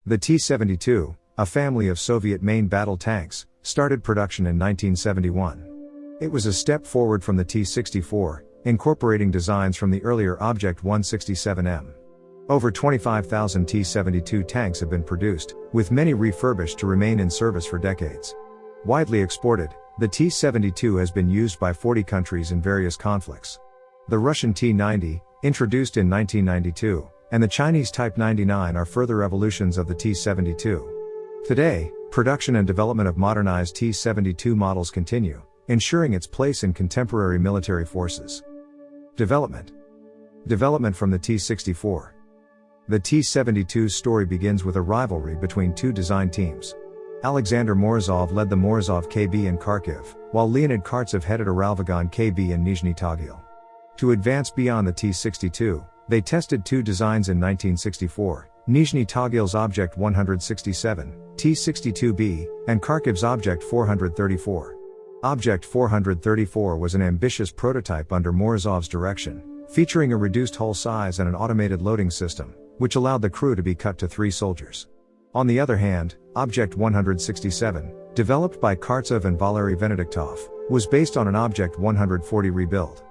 The T-72, a family of Soviet main battle tanks, started production in 1971. It was a step forward from the T-64, incorporating designs from the earlier Object 167M. Over 25,000 T-72 tanks have been produced, with many refurbished to remain in service for decades. Widely exported, the T-72 has been used by 40 countries in various conflicts. The Russian T-90, introduced in 1992, and the Chinese Type 99 are further evolutions of the T-72. Today, production and development of modernized T-72 models continue, ensuring its place in contemporary military forces. Development from the T-64. The T-72's story begins with a rivalry between two design teams. Alexander Morozov led the Morozov KB in Kharkiv, while Leonid Kartsev headed Uralvagon KB in Nizhny Tagil. To advance beyond the T-62, they tested two designs in 1964, Nizhny Tagil's Object 167, T-62B, and Kharkiv's Object 434. Object 434 was an ambitious prototype under Morozov's direction, featuring a reduced hull size and an automated loading system, which allowed the crew to be cut to 3 soldiers. On the other hand, Object 167, developed by Kartsev and Valery Venediktov, was based on an Object 140 rebuild.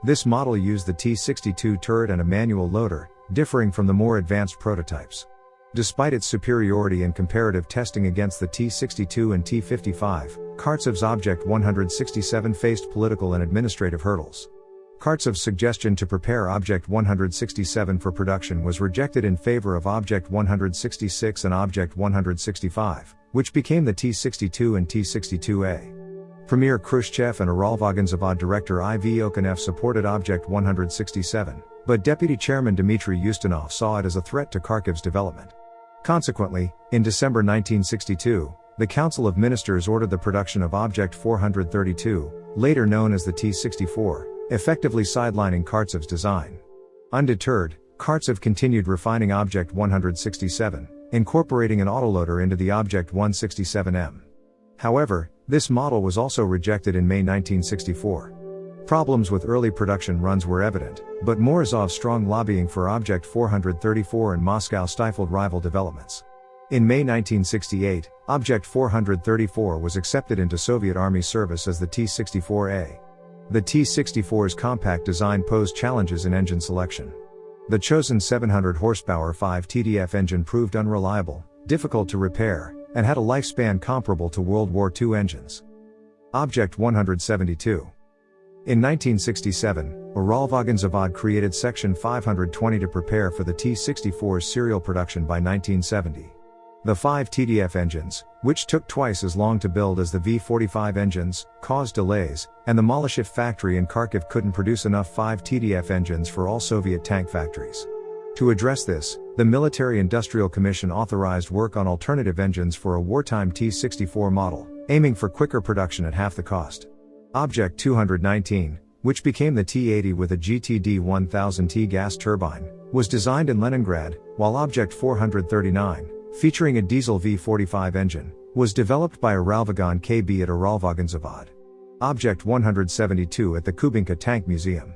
This model used the T-62 turret and a manual loader, differing from the more advanced prototypes. Despite its superiority in comparative testing against the T-62 and T-55, Kartsev's Object 167 faced political and administrative hurdles. Kartsev's suggestion to prepare Object 167 for production was rejected in favor of Object 166 and Object 165, which became the T-62 and T-62A. Premier Khrushchev and Uralvagonzavod director I.V. Okhanev supported Object 167, but Deputy Chairman Dmitry Ustinov saw it as a threat to Kharkiv's development. Consequently, in December 1962, the Council of Ministers ordered the production of Object 432, later known as the T-64, effectively sidelining Kartsev's design. Undeterred, Kartsev continued refining Object 167, incorporating an autoloader into the Object 167M. However, this model was also rejected in May 1964. Problems with early production runs were evident, but Morozov's strong lobbying for Object 434 in Moscow stifled rival developments. In May 1968, Object 434 was accepted into Soviet Army service as the T-64A. The T-64's compact design posed challenges in engine selection. The chosen 700 horsepower 5 TDF engine proved unreliable, difficult to repair, and had a lifespan comparable to World War II engines. Object 172. In 1967, Uralvagonzavod created Section 520 to prepare for the T-64's serial production by 1970. The 5 TDF engines, which took twice as long to build as the V-45 engines, caused delays, and the Malyshev factory in Kharkiv couldn't produce enough 5 TDF engines for all Soviet tank factories. To address this, the Military Industrial Commission authorized work on alternative engines for a wartime T-64 model, aiming for quicker production at half the cost. Object 219, which became the T-80 with a GTD-1000T gas turbine, was designed in Leningrad, while Object 439, featuring a diesel V-45 engine, was developed by Uralvagon KB at Uralvagonzavod. Object 172 at the Kubinka Tank Museum.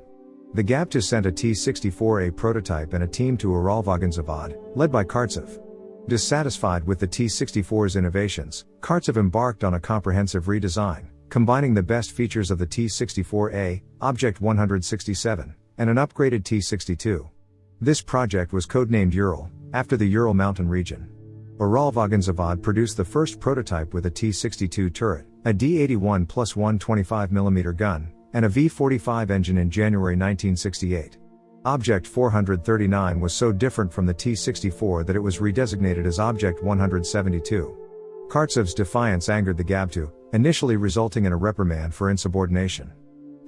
The Gabtu sent a T-64A prototype and a team to Uralvagonzavod, led by Kartsev. Dissatisfied with the T-64's innovations, Kartsev embarked on a comprehensive redesign, combining the best features of the T-64A, Object 167, and an upgraded T-62. This project was codenamed Ural, after the Ural mountain region. Uralvagonzavod produced the first prototype with a T-62 turret, a D-81 plus 125mm gun, and a V-45 engine in January 1968. Object 439 was so different from the T-64 that it was redesignated as Object 172. Kartsev's defiance angered the Gabtu, initially resulting in a reprimand for insubordination.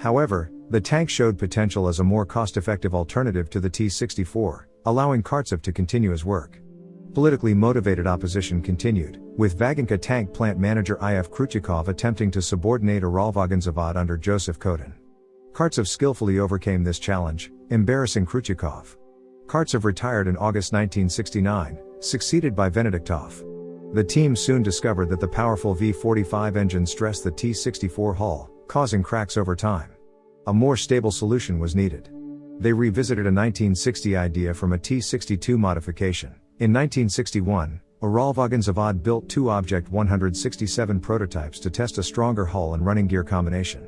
However, the tank showed potential as a more cost-effective alternative to the T-64, allowing Kartsev to continue his work. Politically motivated opposition continued, with Vaganka tank plant manager I.F. Khrushchev attempting to subordinate Uralvagonzavod under Joseph Kotin. Kartsev skillfully overcame this challenge, embarrassing Khrushchev. Kartsev retired in August 1969, succeeded by Venediktov. The team soon discovered that the powerful V-45 engine stressed the T-64 hull, causing cracks over time. A more stable solution was needed. They revisited a 1960 idea from a T-62 modification. In 1961, Uralvagonzavod built two Object 167 prototypes to test a stronger hull and running gear combination.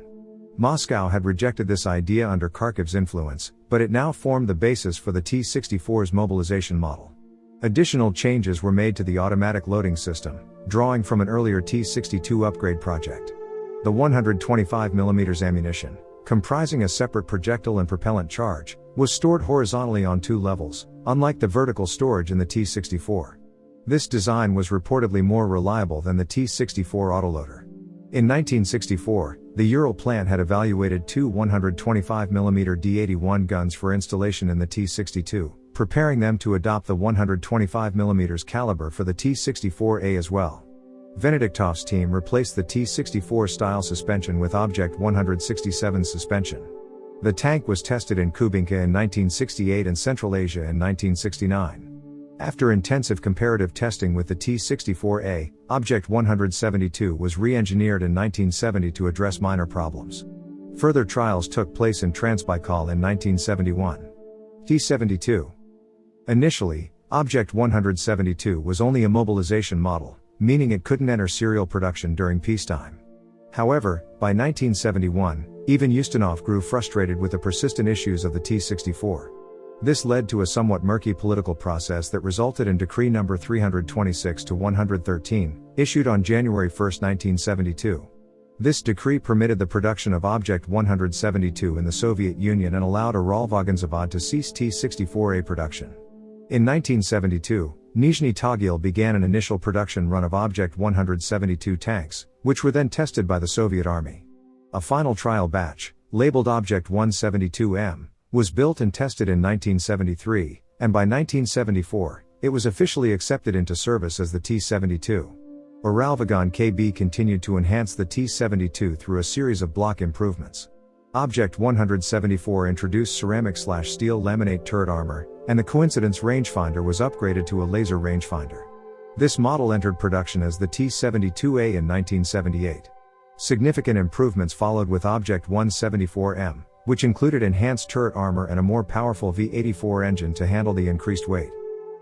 Moscow had rejected this idea under Kharkiv's influence, but it now formed the basis for the T-64's mobilization model. Additional changes were made to the automatic loading system, drawing from an earlier T-62 upgrade project. The 125mm ammunition, comprising a separate projectile and propellant charge, was stored horizontally on two levels, unlike the vertical storage in the T-64. This design was reportedly more reliable than the T-64 autoloader. In 1964, the Ural plant had evaluated two 125mm D-81 guns for installation in the T-62, preparing them to adopt the 125mm caliber for the T-64A as well. Venediktov's team replaced the T-64 style suspension with Object 167 suspension. The tank was tested in Kubinka in 1968 and Central Asia in 1969. After intensive comparative testing with the T-64A, Object 172 was re-engineered in 1970 to address minor problems. Further trials took place in Transbaikal in 1971. T-72. Initially, Object 172 was only a mobilization model, meaning it couldn't enter serial production during peacetime. However, by 1971, even Ustinov grew frustrated with the persistent issues of the T-64. This led to a somewhat murky political process that resulted in Decree No. 326/113, issued on January 1, 1972. This decree permitted the production of Object 172 in the Soviet Union and allowed Uralvagonzavod to cease T-64A production. In 1972, Nizhny Tagil began an initial production run of Object 172 tanks, which were then tested by the Soviet Army. A final trial batch, labeled Object 172M, was built and tested in 1973, and by 1974, it was officially accepted into service as the T-72. Uralvagon KB continued to enhance the T-72 through a series of block improvements. Object 174 introduced ceramic/steel laminate turret armor, and the coincidence rangefinder was upgraded to a laser rangefinder. This model entered production as the T-72A in 1978. Significant improvements followed with Object 174M, which included enhanced turret armor and a more powerful V-84 engine to handle the increased weight.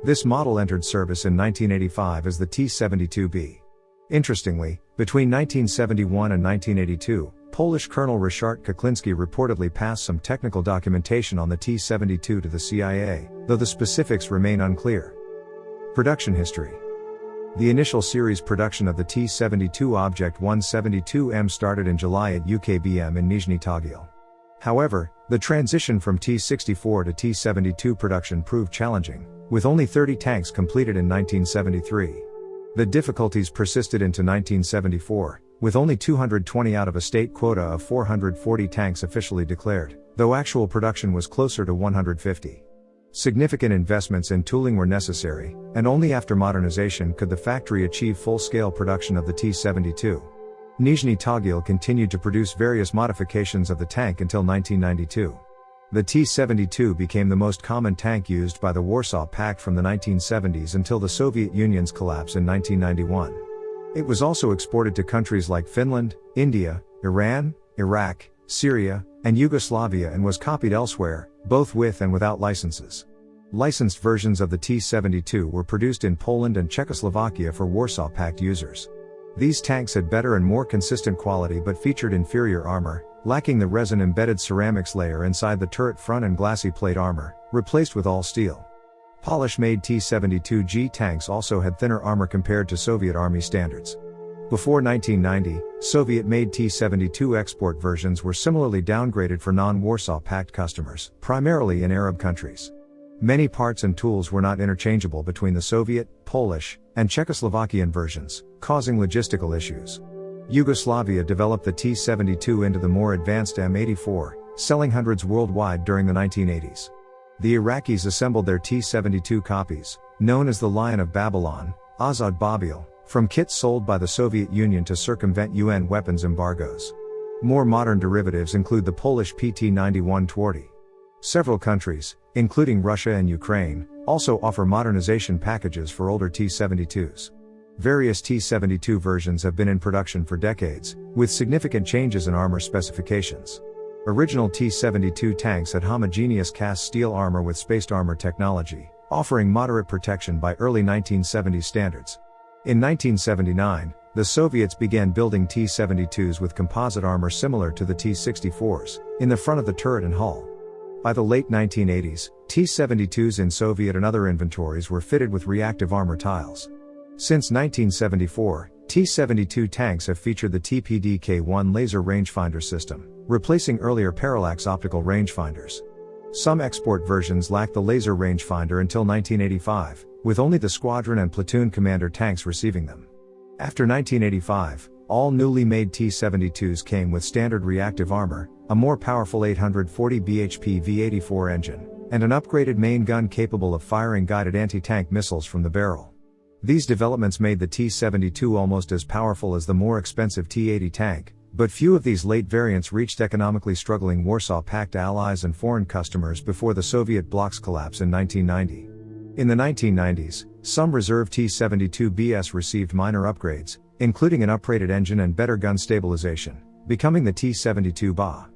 This model entered service in 1985 as the T-72B. Interestingly, between 1971 and 1982, Polish Colonel Ryszard Kuklinski reportedly passed some technical documentation on the T-72 to the CIA, though the specifics remain unclear. Production history. The initial series production of the T-72 Object 172M started in July at UKBM in Nizhny Tagil. However, the transition from T-64 to T-72 production proved challenging, with only 30 tanks completed in 1973. The difficulties persisted into 1974, with only 220 out of a state quota of 440 tanks officially declared, though actual production was closer to 150. Significant investments in tooling were necessary, and only after modernization could the factory achieve full-scale production of the T-72. Nizhny Tagil continued to produce various modifications of the tank until 1992. The T-72 became the most common tank used by the Warsaw Pact from the 1970s until the Soviet Union's collapse in 1991. It was also exported to countries like Finland, India, Iran, Iraq, Syria, and Yugoslavia and was copied elsewhere, both with and without licenses. Licensed versions of the T-72 were produced in Poland and Czechoslovakia for Warsaw Pact users. These tanks had better and more consistent quality but featured inferior armor, lacking the resin-embedded ceramics layer inside the turret front and glassy plate armor, replaced with all steel. Polish-made T-72G tanks also had thinner armor compared to Soviet Army standards. Before 1990, Soviet-made T-72 export versions were similarly downgraded for non-Warsaw Pact customers, primarily in Arab countries. Many parts and tools were not interchangeable between the Soviet, Polish, and Czechoslovakian versions, causing logistical issues. Yugoslavia developed the T-72 into the more advanced M84, selling hundreds worldwide during the 1980s. The Iraqis assembled their T-72 copies, known as the Lion of Babylon, Azad Babil, from kits sold by the Soviet Union to circumvent UN weapons embargoes. More modern derivatives include the Polish PT-91 Twardy. Several countries, including Russia and Ukraine, also offer modernization packages for older T-72s. Various T-72 versions have been in production for decades, with significant changes in armor specifications. Original T-72 tanks had homogeneous cast steel armor with spaced armor technology, offering moderate protection by early 1970s standards. In 1979, the Soviets began building T-72s with composite armor similar to the T-64s, in the front of the turret and hull. By the late 1980s, T-72s in Soviet and other inventories were fitted with reactive armor tiles. Since 1974, T-72 tanks have featured the TPD-K1 laser rangefinder system, replacing earlier parallax optical rangefinders. Some export versions lacked the laser rangefinder until 1985, with only the squadron and platoon commander tanks receiving them. After 1985, all newly made T-72s came with standard reactive armor, a more powerful 840 bhp V-84 engine, and an upgraded main gun capable of firing guided anti-tank missiles from the barrel. These developments made the T-72 almost as powerful as the more expensive T-80 tank, but few of these late variants reached economically struggling Warsaw Pact allies and foreign customers before the Soviet bloc's collapse in 1990. In the 1990s, some reserve T-72Bs received minor upgrades, including an uprated engine and better gun stabilization, becoming the T-72BA.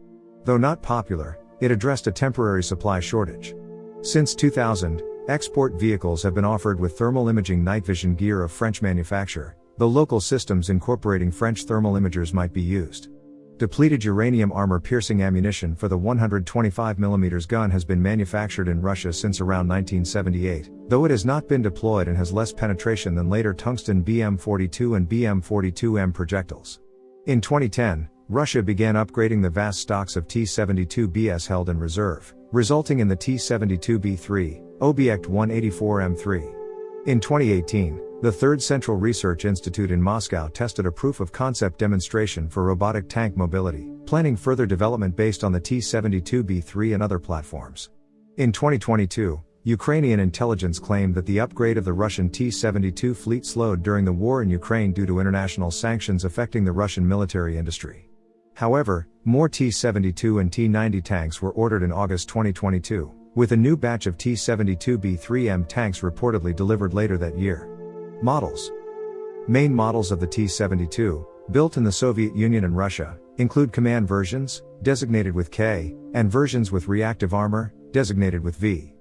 Though not popular, it addressed a temporary supply shortage. Since 2000, export vehicles have been offered with thermal imaging night vision gear of French manufacture, though local systems incorporating French thermal imagers might be used. Depleted uranium armor-piercing ammunition for the 125mm gun has been manufactured in Russia since around 1978, though it has not been deployed and has less penetration than later tungsten BM-42 and BM-42M projectiles. In 2010, Russia began upgrading the vast stocks of T-72Bs held in reserve, resulting in the T-72B3, Obyekt 184M3. In 2018, the Third Central Research Institute in Moscow tested a proof-of-concept demonstration for robotic tank mobility, planning further development based on the T-72B3 and other platforms. In 2022, Ukrainian intelligence claimed that the upgrade of the Russian T-72 fleet slowed during the war in Ukraine due to international sanctions affecting the Russian military industry. However, more T-72 and T-90 tanks were ordered in August 2022, with a new batch of T-72B3M tanks reportedly delivered later that year. Models. Main models of the T-72, built in the Soviet Union and Russia, include command versions, designated with K, and versions with reactive armor, designated with V.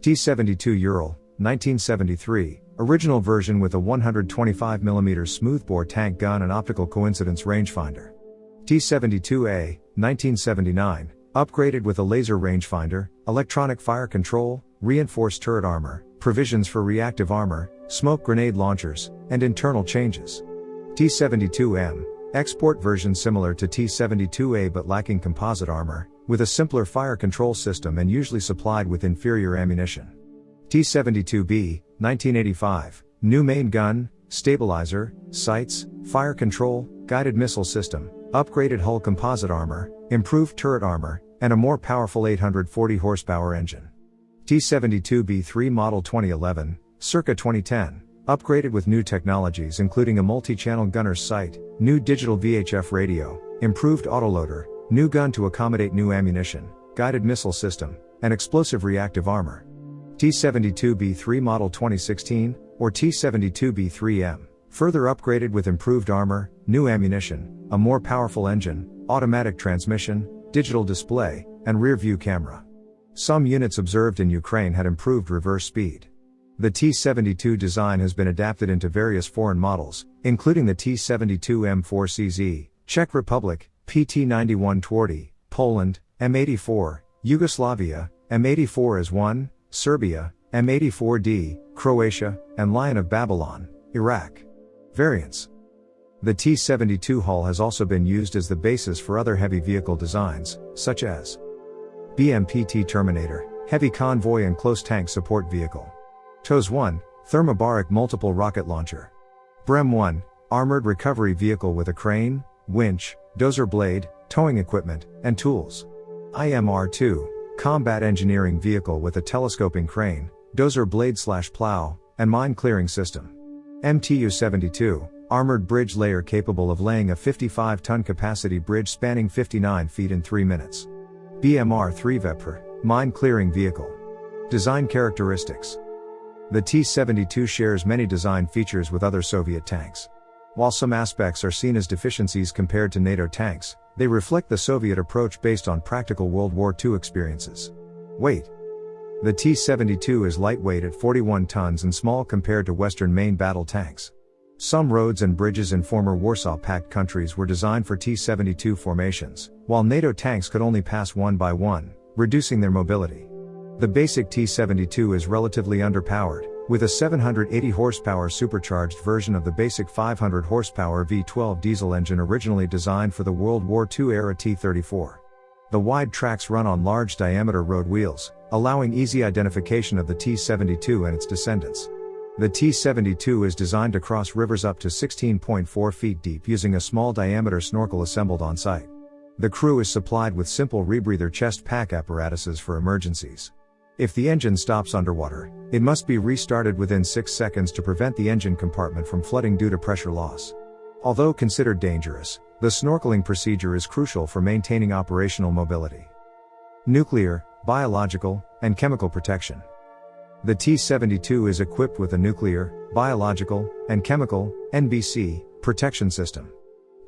T-72 Ural, 1973, original version with a 125mm smoothbore tank gun and optical coincidence rangefinder. T-72A, 1979, upgraded with a laser rangefinder, electronic fire control, reinforced turret armor, provisions for reactive armor, smoke grenade launchers, and internal changes. T-72M, export version similar to T-72A but lacking composite armor, with a simpler fire control system and usually supplied with inferior ammunition. T-72B, 1985, new main gun, stabilizer, sights, fire control, guided missile system, upgraded hull composite armor, improved turret armor, and a more powerful 840 horsepower engine. T-72B3 model 2011, circa 2010, upgraded with new technologies including a multi-channel gunner's sight, new digital VHF radio, improved autoloader, new gun to accommodate new ammunition, guided missile system, and explosive reactive armor. T-72B3 model 2016, or T-72B3M, further upgraded with improved armor, new ammunition, a more powerful engine, automatic transmission, digital display, and rear-view camera. Some units observed in Ukraine had improved reverse speed. The T-72 design has been adapted into various foreign models, including the T-72M4CZ, Czech Republic, PT-91 Twardý, Poland, M84, Yugoslavia, M84S1, Serbia, M84D, Croatia, and Lion of Babylon, Iraq. Variants. The T-72 hull has also been used as the basis for other heavy vehicle designs, such as BMPT Terminator, Heavy Convoy and Close Tank Support Vehicle. TOS-1, Thermobaric Multiple Rocket Launcher. BREM-1, Armored Recovery Vehicle with a crane, winch, dozer blade, towing equipment, and tools. IMR-2, Combat Engineering Vehicle with a telescoping crane, dozer blade/plow, and mine clearing system. MTU-72, Armored Bridge Layer capable of laying a 55-ton capacity bridge spanning 59 feet in 3 minutes. BMR-3 Vepr, Mine Clearing Vehicle. Design characteristics. The T-72 shares many design features with other Soviet tanks. While some aspects are seen as deficiencies compared to NATO tanks, they reflect the Soviet approach based on practical World War II experiences. Weight. The T-72 is lightweight at 41 tons and small compared to Western main battle tanks. Some roads and bridges in former Warsaw Pact countries were designed for T-72 formations, while NATO tanks could only pass one by one, reducing their mobility. The basic T-72 is relatively underpowered, with a 780 horsepower supercharged version of the basic 500 horsepower V12 diesel engine originally designed for the World War II era T-34. The wide tracks run on large diameter road wheels, allowing easy identification of the T-72 and its descendants. The T-72 is designed to cross rivers up to 16.4 feet deep using a small diameter snorkel assembled on site. The crew is supplied with simple rebreather chest pack apparatuses for emergencies. If the engine stops underwater, it must be restarted within 6 seconds to prevent the engine compartment from flooding due to pressure loss. Although considered dangerous, the snorkeling procedure is crucial for maintaining operational mobility. Nuclear, biological, and chemical protection. The T-72 is equipped with a nuclear, biological, and chemical (NBC) protection system.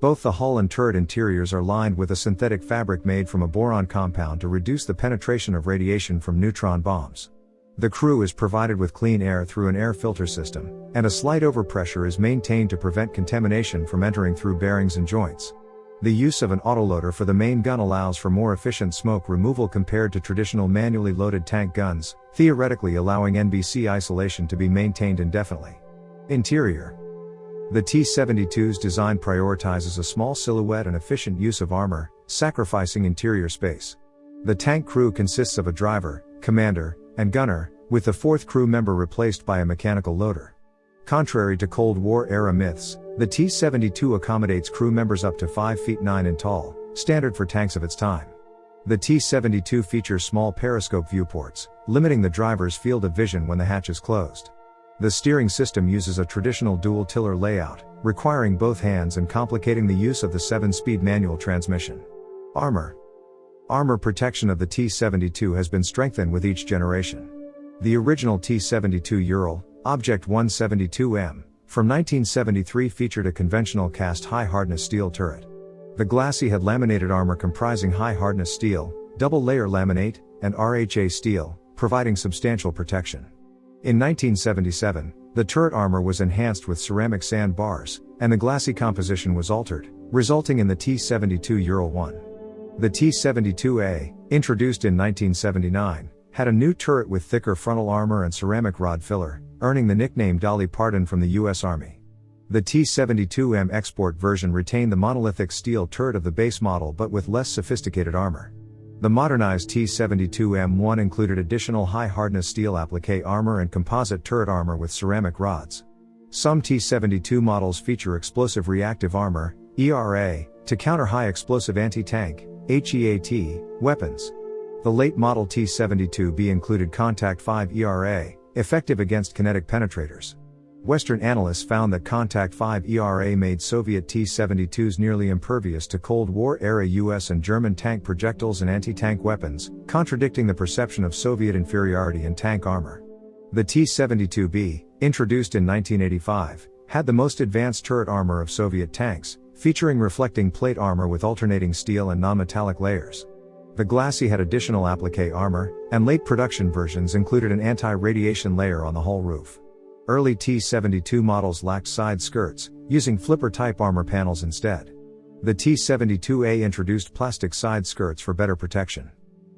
Both the hull and turret interiors are lined with a synthetic fabric made from a boron compound to reduce the penetration of radiation from neutron bombs. The crew is provided with clean air through an air filter system, and a slight overpressure is maintained to prevent contamination from entering through bearings and joints. The use of an autoloader for the main gun allows for more efficient smoke removal compared to traditional manually loaded tank guns, theoretically allowing NBC isolation to be maintained indefinitely. Interior. The T-72's design prioritizes a small silhouette and efficient use of armor, sacrificing interior space. The tank crew consists of a driver, commander, and gunner, with the fourth crew member replaced by a mechanical loader. Contrary to Cold War-era myths, the T-72 accommodates crew members up to 5 feet 9 in tall, standard for tanks of its time. The T-72 features small periscope viewports, limiting the driver's field of vision when the hatch is closed. The steering system uses a traditional dual-tiller layout, requiring both hands and complicating the use of the 7-speed manual transmission. Armor. Armor protection of the T-72 has been strengthened with each generation. The original T-72 Ural, Object 172M, from 1973 featured a conventional cast high-hardness steel turret. The Glassy had laminated armor comprising high-hardness steel, double-layer laminate, and RHA steel, providing substantial protection. In 1977, the turret armor was enhanced with ceramic sand bars, and the Glassy composition was altered, resulting in the T-72 Ural 1. The T-72A, introduced in 1979, had a new turret with thicker frontal armor and ceramic rod filler, earning the nickname Dolly Parton from the U.S. Army. The T-72M export version retained the monolithic steel turret of the base model but with less sophisticated armor. The modernized T-72M1 included additional high-hardness steel applique armor and composite turret armor with ceramic rods. Some T-72 models feature explosive reactive armor, ERA, to counter high-explosive anti-tank, HEAT, weapons. The late model T-72B included Contact 5 ERA, effective against kinetic penetrators. Western analysts found that Contact 5 ERA made Soviet T-72s nearly impervious to Cold War-era US and German tank projectiles and anti-tank weapons, contradicting the perception of Soviet inferiority in tank armor. The T-72B, introduced in 1985, had the most advanced turret armor of Soviet tanks, featuring reflecting plate armor with alternating steel and non-metallic layers. The Glassy had additional applique armor, and late production versions included an anti-radiation layer on the hull roof. Early T-72 models lacked side skirts, using flipper-type armor panels instead. The T-72A introduced plastic side skirts for better protection.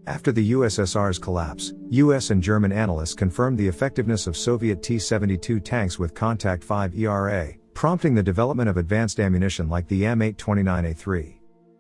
After the USSR's collapse, US and German analysts confirmed the effectiveness of Soviet T-72 tanks with Contact 5 ERA, prompting the development of advanced ammunition like the M829A3.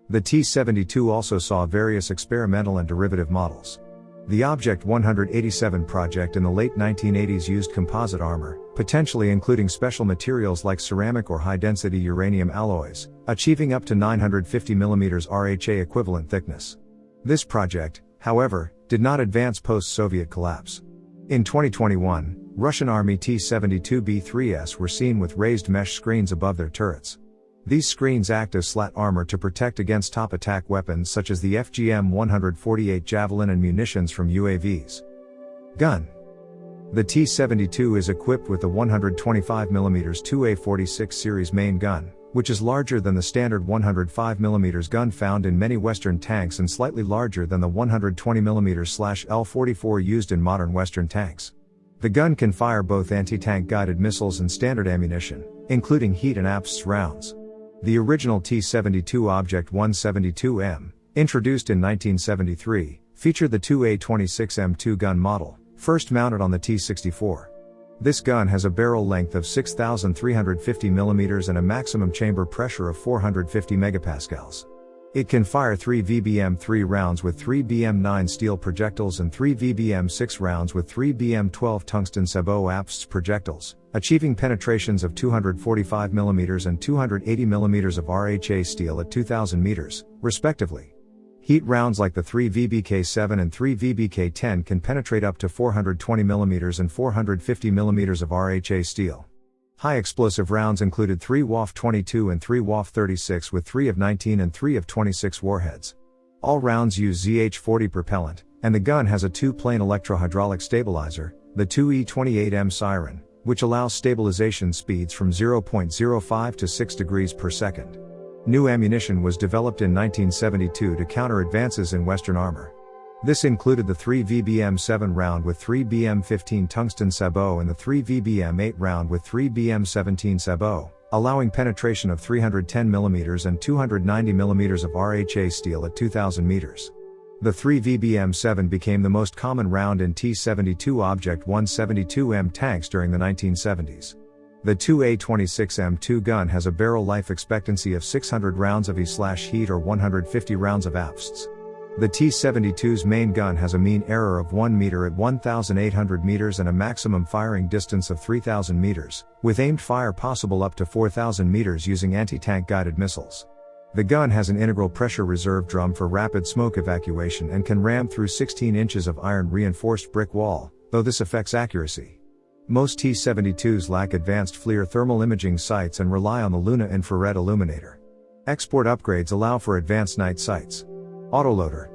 The T-72 also saw various experimental and derivative models. The Object 187 project in the late 1980s used composite armor, potentially including special materials like ceramic or high-density uranium alloys, achieving up to 950 mm RHA equivalent thickness. This project, however, did not advance post-Soviet collapse. In 2021, Russian Army T-72B3s were seen with raised mesh screens above their turrets. These screens act as slat armor to protect against top attack weapons such as the FGM-148 Javelin and munitions from UAVs. Gun. The T-72 is equipped with the 125mm 2A46 series main gun, which is larger than the standard 105mm gun found in many Western tanks and slightly larger than the 120mm/L44 used in modern Western tanks. The gun can fire both anti-tank guided missiles and standard ammunition, including heat and APSS rounds. The original T-72 Object 172M, introduced in 1973, featured the 2A26M2 gun model, first mounted on the T-64. This gun has a barrel length of 6,350 mm and a maximum chamber pressure of 450 megapascals. It can fire 3 VBM-3 rounds with 3 BM-9 steel projectiles and 3 VBM-6 rounds with 3 BM-12 tungsten sabot APSS projectiles, achieving penetrations of 245 mm and 280 mm of RHA steel at 2,000 meters, respectively. Heat rounds like the 3 VBK-7 and 3 VBK-10 can penetrate up to 420 mm and 450 mm of RHA steel. High explosive rounds included 3 WAF-22 and 3 WAF-36 with 3 of 19 and 3 of 26 warheads. All rounds use ZH-40 propellant, and the gun has a two-plane electro-hydraulic stabilizer, the 2E28M Siren, which allows stabilization speeds from 0.05 to 6 degrees per second. New ammunition was developed in 1972 to counter advances in Western armor. This included the 3 VBM-7 round with 3 BM-15 tungsten sabot and the 3 VBM-8 round with 3 BM-17 sabot, allowing penetration of 310 mm and 290 mm of RHA steel at 2,000 meters. The 3 VBM-7 became the most common round in T-72 Object 172M tanks during the 1970s. The 2A26M2 gun has a barrel life expectancy of 600 rounds of E/heat or 150 rounds of APSS. The T-72's main gun has a mean error of 1 meter at 1,800 meters and a maximum firing distance of 3,000 meters, with aimed fire possible up to 4,000 meters using anti-tank guided missiles. The gun has an integral pressure reserve drum for rapid smoke evacuation and can ram through 16 inches of iron reinforced brick wall, though this affects accuracy. Most T-72s lack advanced FLIR thermal imaging sights and rely on the Luna infrared illuminator. Export upgrades allow for advanced night sights. Autoloader.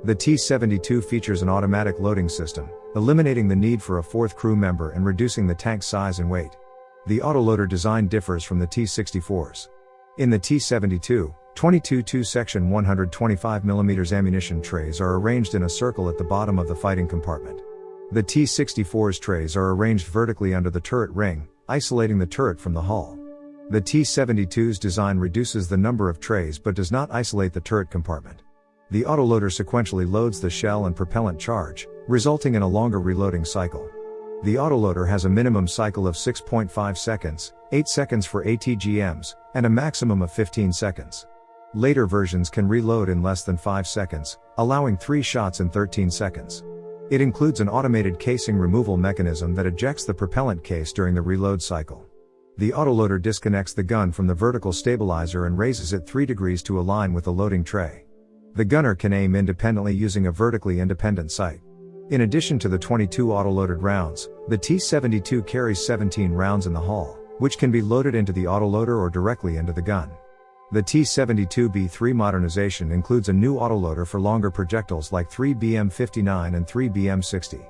The T-72 features an automatic loading system, eliminating the need for a fourth crew member and reducing the tank's size and weight. The autoloader design differs from the T-64's. In the T-72, 22 two-section 125mm ammunition trays are arranged in a circle at the bottom of the fighting compartment. The T-64's trays are arranged vertically under the turret ring, isolating the turret from the hull. The T-72's design reduces the number of trays but does not isolate the turret compartment. The autoloader sequentially loads the shell and propellant charge, resulting in a longer reloading cycle. The autoloader has a minimum cycle of 6.5 seconds, 8 seconds for ATGMs, and a maximum of 15 seconds. Later versions can reload in less than 5 seconds, allowing 3 shots in 13 seconds. It includes an automated casing removal mechanism that ejects the propellant case during the reload cycle. The autoloader disconnects the gun from the vertical stabilizer and raises it 3 degrees to align with the loading tray. The gunner can aim independently using a vertically independent sight. In addition to the 22 autoloaded rounds, the T-72 carries 17 rounds in the hull, which can be loaded into the autoloader or directly into the gun. The T-72B3 modernization includes a new autoloader for longer projectiles like 3 BM-59 and 3 BM-60.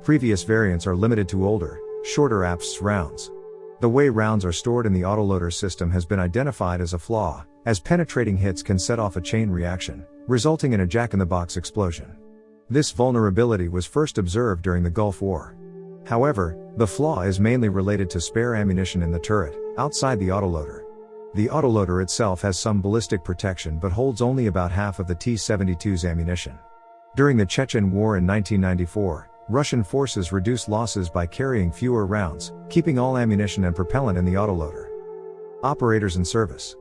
Previous variants are limited to older, shorter APSS rounds. The way rounds are stored in the autoloader system has been identified as a flaw, as penetrating hits can set off a chain reaction, resulting in a jack-in-the-box explosion. This vulnerability was first observed during the Gulf War. However, the flaw is mainly related to spare ammunition in the turret, outside the autoloader. The autoloader itself has some ballistic protection but holds only about half of the T-72's ammunition. During the Chechen War in 1994, Russian forces reduced losses by carrying fewer rounds, keeping all ammunition and propellant in the autoloader. Operators and service.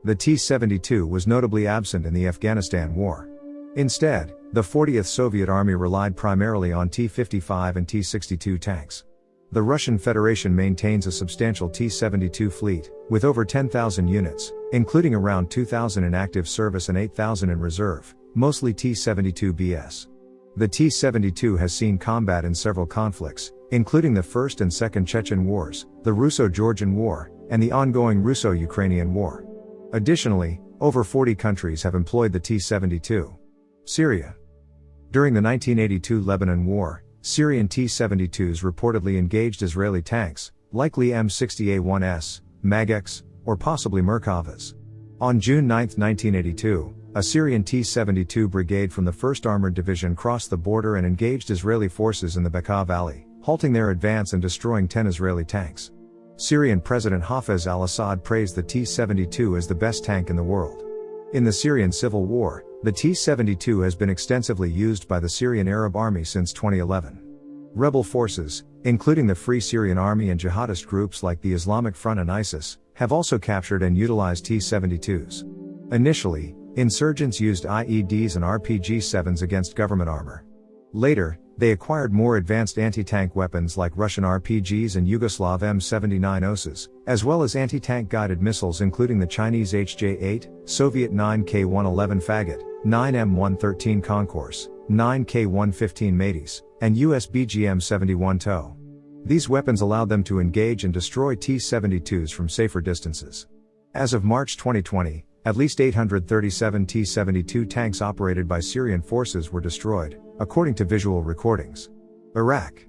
The T-72 was notably absent in the Afghanistan War. Instead, the 40th Soviet Army relied primarily on T-55 and T-62 tanks. The Russian Federation maintains a substantial T-72 fleet, with over 10,000 units, including around 2,000 in active service and 8,000 in reserve, mostly T-72BS. The T-72 has seen combat in several conflicts, including the First and Second Chechen Wars, the Russo-Georgian War, and the ongoing Russo-Ukrainian War. Additionally, over 40 countries have employed the T-72. Syria. During the 1982 Lebanon War, Syrian T-72s reportedly engaged Israeli tanks, likely M60A1s, MAGX, or possibly Merkavas. On June 9, 1982, a Syrian T-72 brigade from the 1st Armored Division crossed the border and engaged Israeli forces in the Bekaa Valley, halting their advance and destroying 10 Israeli tanks. Syrian President Hafez al-Assad praised the T-72 as the best tank in the world. In the Syrian civil war, the T-72 has been extensively used by the Syrian Arab Army since 2011. Rebel forces, including the Free Syrian Army and jihadist groups like the Islamic Front and ISIS, have also captured and utilized T-72s. Initially, insurgents used IEDs and RPG-7s against government armor. Later, they acquired more advanced anti-tank weapons like Russian RPGs and Yugoslav M79 OSAs, as well as anti-tank guided missiles including the Chinese HJ-8, Soviet 9K-111 Faggot, 9M113 Concourse, 9K-115 Metis, and US BGM-71 TOW. These weapons allowed them to engage and destroy T-72s from safer distances. As of March 2020, at least 837 T-72 tanks operated by Syrian forces were destroyed, according to visual recordings. Iraqi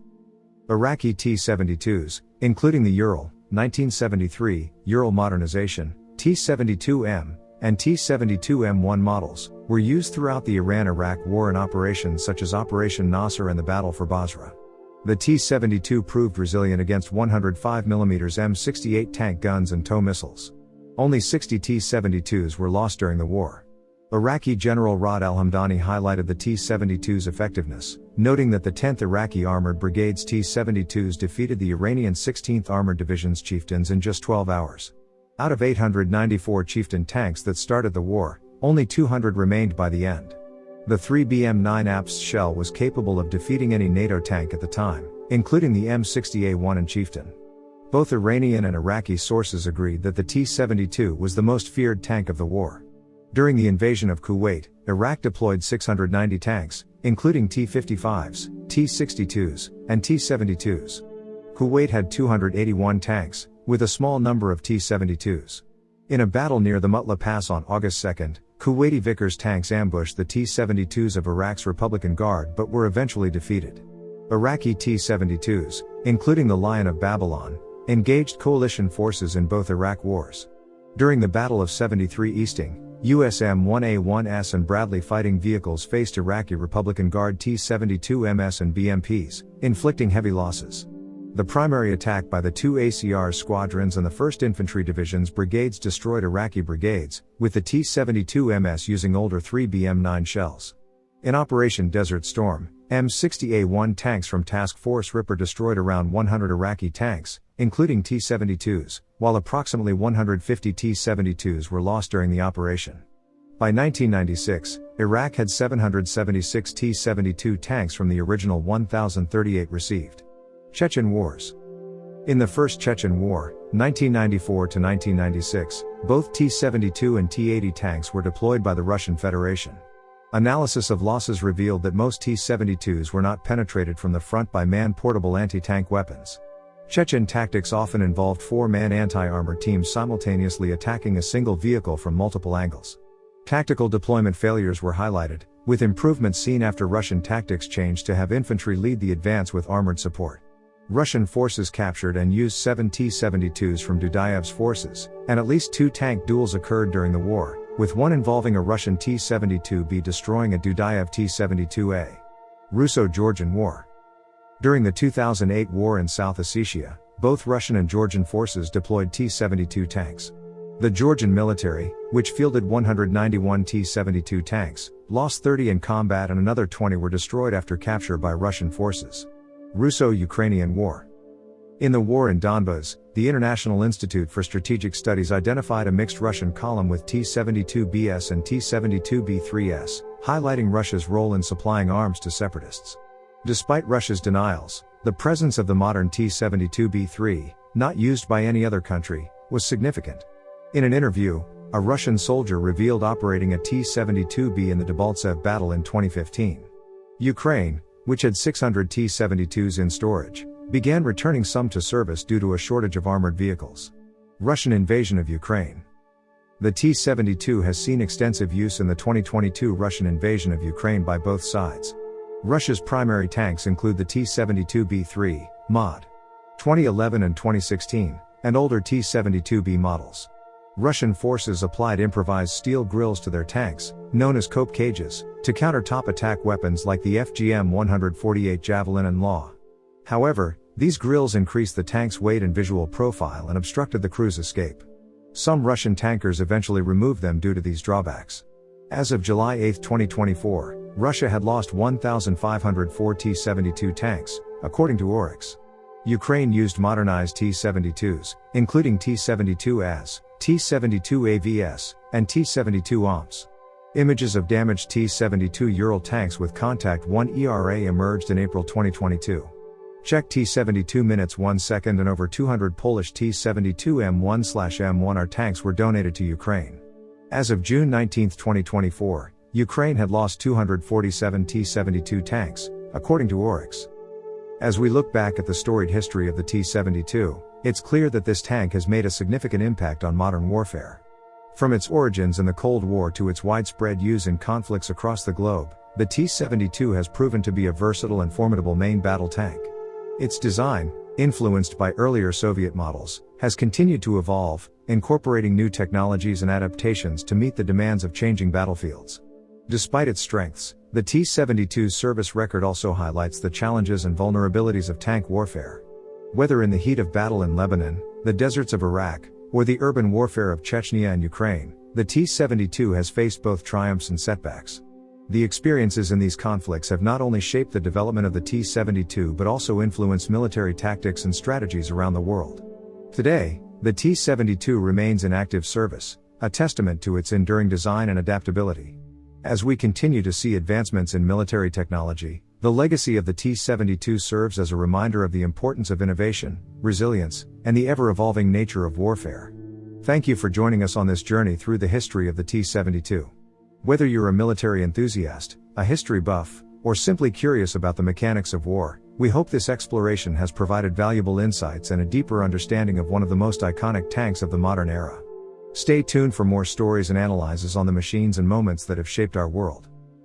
T-72s, including the Ural, 1973, Ural modernization, T-72M, and T-72M1 models, were used throughout the Iran-Iraq War in operations such as Operation Nasser and the Battle for Basra. The T-72 proved resilient against 105mm M68 tank guns and TOW missiles. Only 60 T-72s were lost during the war. Iraqi General Rad al-Hamdani highlighted the T-72's effectiveness, noting that the 10th Iraqi Armored Brigade's T-72s defeated the Iranian 16th Armored Division's Chieftains in just 12 hours. Out of 894 Chieftain tanks that started the war, only 200 remained by the end. The 3BM-9 APS shell was capable of defeating any NATO tank at the time, including the M60A1 and Chieftain. Both Iranian and Iraqi sources agreed that the T-72 was the most feared tank of the war. During the invasion of Kuwait, Iraq deployed 690 tanks, including T-55s, T-62s, and T-72s. Kuwait had 281 tanks, with a small number of T-72s. In a battle near the Mutla Pass on August 2, Kuwaiti Vickers tanks ambushed the T-72s of Iraq's Republican Guard but were eventually defeated. Iraqi T-72s, including the Lion of Babylon, engaged coalition forces in both Iraq wars. During the Battle of 73 Easting, US M1A1S and Bradley fighting vehicles faced Iraqi Republican Guard T-72MS and BMPs, inflicting heavy losses. The primary attack by the 2 ACR squadrons and the 1st Infantry Division's brigades destroyed Iraqi brigades, with the T-72MS using older 3BM-9 shells. In Operation Desert Storm, M60A1 tanks from Task Force Ripper destroyed around 100 Iraqi tanks, including T-72s, while approximately 150 T-72s were lost during the operation. By 1996, Iraq had 776 T-72 tanks from the original 1,038 received. Chechen Wars. In the First Chechen War, 1994 to 1996, both T-72 and T-80 tanks were deployed by the Russian Federation. Analysis of losses revealed that most T-72s were not penetrated from the front by man-portable anti-tank weapons. Chechen tactics often involved 4-man anti-armor teams simultaneously attacking a single vehicle from multiple angles. Tactical deployment failures were highlighted, with improvements seen after Russian tactics changed to have infantry lead the advance with armored support. Russian forces captured and used 7 T-72s from Dudayev's forces, and at least 2 tank duels occurred during the war, with one involving a Russian T-72B destroying a Dudayev T-72A. Russo-Georgian War. During the 2008 war in South Ossetia, both Russian and Georgian forces deployed T-72 tanks. The Georgian military, which fielded 191 T-72 tanks, lost 30 in combat and another 20 were destroyed after capture by Russian forces. Russo-Ukrainian War. In the war in Donbas, the International Institute for Strategic Studies identified a mixed Russian column with T-72BS and T-72B3S, highlighting Russia's role in supplying arms to separatists. Despite Russia's denials, the presence of the modern T-72B3, not used by any other country, was significant. In an interview, a Russian soldier revealed operating a T-72B in the Debaltsev battle in 2015. Ukraine, which had 600 T-72s in storage, began returning some to service due to a shortage of armored vehicles. Russian invasion of Ukraine. The T-72 has seen extensive use in the 2022 Russian invasion of Ukraine by both sides. Russia's primary tanks include the T-72B3, Mod. 2011 and 2016, and older T-72B models. Russian forces applied improvised steel grills to their tanks, known as cope cages, to counter top attack weapons like the FGM-148 Javelin and Law. However, these grills increased the tank's weight and visual profile and obstructed the crew's escape. Some Russian tankers eventually removed them due to these drawbacks. As of July 8, 2024, Russia had lost 1,504 T-72 tanks, according to Oryx. Ukraine used modernized T-72s, including T-72As, T-72AVS, and T-72 OMS. Images of damaged T-72 Ural tanks with Contact 1 ERA emerged in April 2022. Czech T-72 minutes 1 second and over 200 Polish T-72 M1/M1R tanks were donated to Ukraine. As of June 19, 2024, Ukraine had lost 247 T-72 tanks, according to Oryx. As we look back at the storied history of the T-72, it's clear that this tank has made a significant impact on modern warfare. From its origins in the Cold War to its widespread use in conflicts across the globe, the T-72 has proven to be a versatile and formidable main battle tank. Its design, influenced by earlier Soviet models, has continued to evolve, incorporating new technologies and adaptations to meet the demands of changing battlefields. Despite its strengths, the T-72's service record also highlights the challenges and vulnerabilities of tank warfare. Whether in the heat of battle in Lebanon, the deserts of Iraq, or the urban warfare of Chechnya and Ukraine, the T-72 has faced both triumphs and setbacks. The experiences in these conflicts have not only shaped the development of the T-72 but also influenced military tactics and strategies around the world. Today, the T-72 remains in active service, a testament to its enduring design and adaptability. As we continue to see advancements in military technology, the legacy of the T-72 serves as a reminder of the importance of innovation, resilience, and the ever-evolving nature of warfare. Thank you for joining us on this journey through the history of the T-72. Whether you're a military enthusiast, a history buff, or simply curious about the mechanics of war, we hope this exploration has provided valuable insights and a deeper understanding of one of the most iconic tanks of the modern era. Stay tuned for more stories and analyses on the machines and moments that have shaped our world.